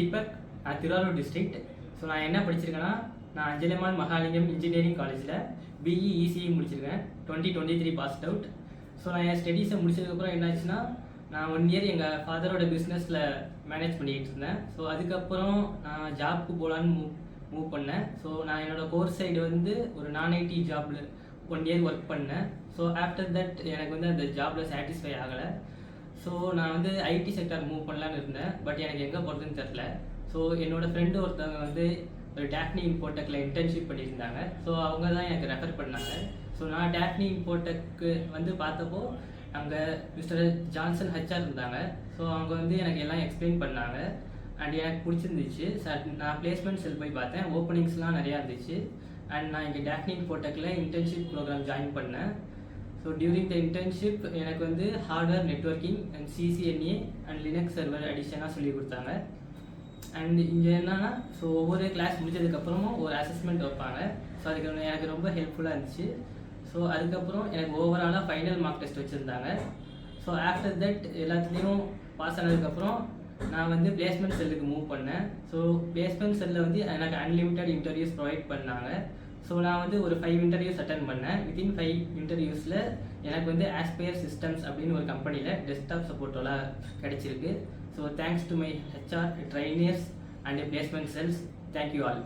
தீபக், நான் Thiruvarur district. So நான் என்ன படிச்சிருக்கேன்னா, நான் அஞ்சலியம்மாள் மகாலிங்கம் இன்ஜினியரிங் காலேஜில் பிஇ இசிஇ முடிச்சிருக்கேன். 2023 பாஸ்ட் அவுட். ஸோ நான் என் ஸ்டடீஸை முடிச்சதுக்கப்புறம் என்னாச்சுன்னா, நான் 1 இயர் எங்கள் ஃபாதரோட பிஸ்னஸில் மேனேஜ் பண்ணிக்கிட்டு இருந்தேன். ஸோ அதுக்கப்புறம் நான் ஜாப்க்கு போகலான்னு மூவ் பண்ணேன். ஸோ நான் என்னோடய கோர்ஸ் சைடு வந்து ஒரு நான் ஐடி ஜாபில் 1 இயர் ஒர்க் பண்ணேன். ஸோ ஆஃப்டர் தட் எனக்கு வந்து அந்த ஜாபில் சாட்டிஸ்ஃபை ஆகலை. ஸோ நான் வந்து ஐடி செக்டர் மூவ் பண்ணலான்னு இருந்தேன். பட் எனக்கு எங்கே போகிறதுன்னு தெரில. ஸோ என்னோடய ஃப்ரெண்டு ஒருத்தவங்க வந்து ஒரு டேஃப்னி இன்ஃபோடெக்கில் இன்டர்ன்ஷிப் பண்ணியிருந்தாங்க. ஸோ அவங்க தான் எனக்கு ரெஃபர் பண்ணாங்க. ஸோ நான் டேஃப்னி இன்ஃபோடெக்கு வந்து பார்த்தப்போ அங்கே மிஸ்டர் ஜான்சன் ஹெச்ஆர் இருந்தாங்க. ஸோ அவங்க வந்து எனக்கு எல்லாம் எக்ஸ்பிளைன் பண்ணாங்க. அண்ட் எனக்கு பிடிச்சிருந்துச்சு. நான் பிளேஸ்மெண்ட் செல் போய் பார்த்தேன். ஓப்பனிங்ஸ்லாம் நிறையா இருந்துச்சு. அண்ட் நான் இங்கே டேஃப்னி இன்ஃபோடெக்கில் இன்டர்ன்ஷிப் ப்ரோக்ராம் ஜாயின் பண்ணேன். ஸோ டியூரிங் த இன்டர்ன்ஷிப் எனக்கு வந்து hardware networking and CCNA and Linux server அடிஷனாக சொல்லி கொடுத்தாங்க. அண்ட் இங்கே என்னன்னா, ஸோ ஒவ்வொரு கிளாஸ் முடிச்சதுக்கப்புறமும் ஒரு அசஸ்மெண்ட் வைப்பாங்க. ஸோ அதுக்கு எனக்கு ரொம்ப ஹெல்ப்ஃபுல்லாக இருந்துச்சு. ஸோ அதுக்கப்புறம் எனக்கு ஓவராலாக ஃபைனல் மார்க் டெஸ்ட் வச்சுருந்தாங்க. ஸோ ஆஃப்டர் தட் எல்லாத்துலேயும் பாஸ் ஆனதுக்கப்புறம் நான் வந்து பிளேஸ்மெண்ட் செல்லுக்கு மூவ் பண்ணேன். ஸோ பிளேஸ்மெண்ட் செல்லில் வந்து எனக்கு அன்லிமிட்டட் இன்டர்வியூஸ் ப்ரொவைட் பண்ணாங்க. ஸோ நான் வந்து ஒரு 5 இன்டர்வியூஸ் அட்டன் பண்ணேன். வித்தின் 5 இன்டர்வியூஸில் எனக்கு வந்து ஆஸ்பயர் சிஸ்டம்ஸ் அப்படின்னு ஒரு கம்பெனியில் டெஸ்க்டாப் சப்போர்ட்டோலாம் கிடச்சிருக்கு. So thanks to my HR, trainers and placement cells. Thank you all.